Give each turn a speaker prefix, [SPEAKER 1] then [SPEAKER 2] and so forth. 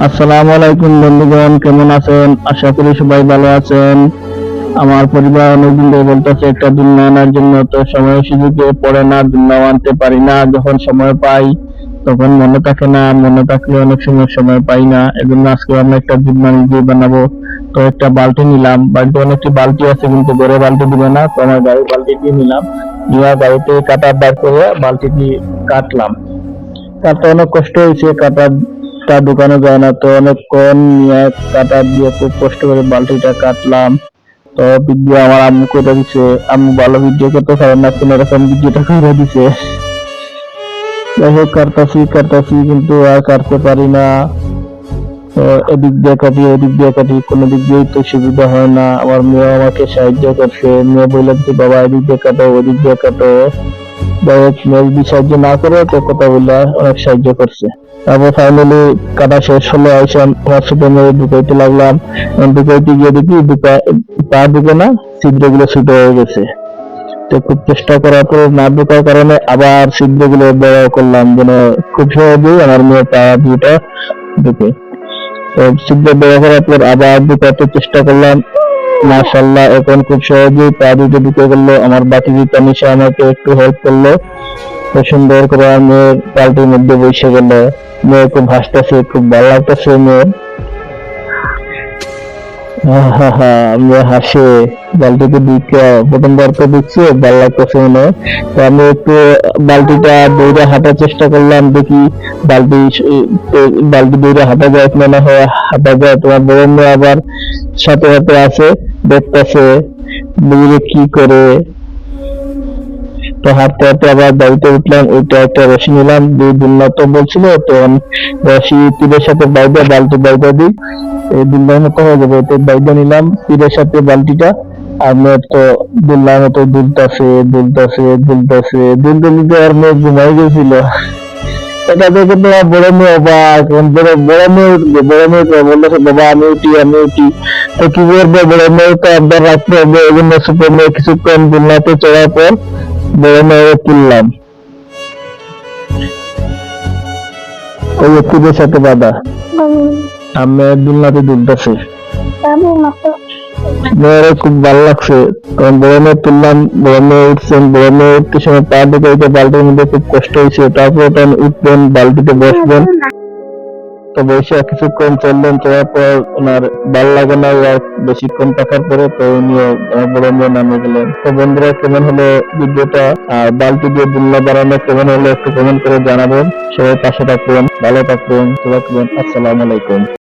[SPEAKER 1] আসসালামু আলাইকুম বন্ধুগণ, কেমন আছেন? আশা করি সবাই ভালো আছেন। আমার পরিবার অনেকদিন ধরে বলতেছে একটা দুলনা আনার জন্য, তো সময় সুযোগে পড়ে না, দুলনা আনতে পারি না। যখন সময় পাই তখন মনে থাকে না, মনে থাকলে অনেক সময় সময় পাই না। এজন্য আজকে আমরা একটা দুলনা নিজে বানাবো। তো একটা বালতি নিলাম, বাড়িতে অনেকটি বালতি আছে কিন্তু ঘরে বালতি দিবে না, তো আমার গাড়ি বালতি দিয়ে নিলাম। নিয়ে গাড়িতে কাটা বার করে বালতিটি কাটলাম। কাটতে অনেক কষ্ট হয়েছে, কাটাটা ঢুকানো যায় না, তো অনেকক্ষণ নিয়ে কাটা দিয়ে খুব কষ্ট করে বালতিটা কাটলাম। তো ভিডিও আমার আম্মু করে দিছে। আম্মু ভালো ভিডিও করতে পারে না, কোন রকম ভিডিওটা করে দিছে। যাই হোক, কাটতাছি কাটতাছি কিন্তু আর কাটতে পারি না। তো এদিক দিয়ে কাটি ওদিক দিয়ে কাটি, কোনো দিক দিয়েই তো সুবিধা হয় না। আমার মেয়ে আমাকে সাহায্য করছে, মেয়ে বলল যে বাবা এদিক দিয়ে কাটো ওদিক দিয়ে কাটো। যাই হোক, মেয়ে যদি সাহায্য না করে তো কথা বললে অনেক সাহায্য করছে। তারপর ফাইনালি কাটা শেষ হলো, আইসাম আমার ছোট মেয়ে ঢুকাইতে লাগলাম। ঢুকাইতে গিয়ে দেখি পা ঢুকে না, ছিদ্রগুলো ছোট হয়ে গেছে। তো খুব চেষ্টা করার পর না ঢোকার কারণে আবার ছিদ্রগুলো বড় করলাম, যেন খুব সহজেই আমার মেয়ের পা দুটা ঢুকে। তো ছিদ্র বড় করার পর আবার ঢুকাতে চেষ্টা করলাম। মাশাআল্লাহ, এখন খুব সহজেই পা দুটো ঢুকে গেল। আমার বাকি দুটো নিশা আমাকে একটু হেল্প করলো। তো সুন্দর করে মেয়ের বালতির মধ্যে বসে গেল। মেয়ে খুব হাসতেছে, খুব ভালো লাগতেছে মেয়ের। মেয়ে হাসে বালতিতে দিকে, প্রথমবার তো দিচ্ছে, ভালো লাগতেছে মনে হয়। তো আমি একটু বালতিটা দৌড়ে হাঁটার চেষ্টা করলাম, দেখি বালতি বালতি দৌড়ে হাঁটা যায় কিনা, না হয় হাঁটা যায়। তোমার বড় মেয়ে আবার সাথে সাথে আছে, দেখতেছে দৌড়ে কি করে। তো হাঁটতে হাঁটতে আবার বাড়িতে উঠলাম, ওইটা একটা রশি নিলাম। দুই দুলনা তো বলছিল, তো রশি তীরের সাথে বাইদা বালতি বাইদা দিই, এই দুলনার মতো হয়ে যাবে। তো বাইদা নিলাম তীরের সাথে বালতিটা। আর মেয়ে তো দুলনার মতো দুলতাছে দুলতাছে দুলতাছে দুলতে দুলতে আর মেয়ে ঘুমাই গেছিল। এটা দেখে তো আমার বড় মেয়ে অবাক। বড় মেয়ে উঠবে, বড় মেয়ে বলতেছে বাবা আমি উঠি আমি উঠি। তো কি করবো, বড় মেয়ে তো একবার রাখতে হবে, এই জন্য ছোট মেয়ে কিছুক্ষণ দুলনাতে চড়ার পর বড় মেয়ে তুললাম, ওই তীরের সাথে বাঁধা। আমি দুলনাতে দুলতেছে, মেয়ের খুব ভালো লাগছে। তখন বড় মেয়ে তুললাম, বড় মেয়ে উঠছেন। বড় মেয়ে উঠতে সময় পা ঢুকাইতে বালতির মধ্যে খুব কষ্ট হয়েছে। তারপর তখন উঠবেন, বালতিতে বসবেন। তো বসে কিছুক্ষণ চললেন, চলার পর ওনার ভালো লাগে না আর বেশিক্ষণ থাকার পরে, তো উনিও আমার বড় মেয়ে নামে গেলেন। তো বন্ধুরা, কেমন হলো ভিডিওটা আর বালতি দিয়ে দুলনা বানানো কেমন হলো একটু কমেন্ট করে জানাবেন। সবাই পাশে থাকবেন, ভালো থাকবেন, আসসালামু আলাইকুম।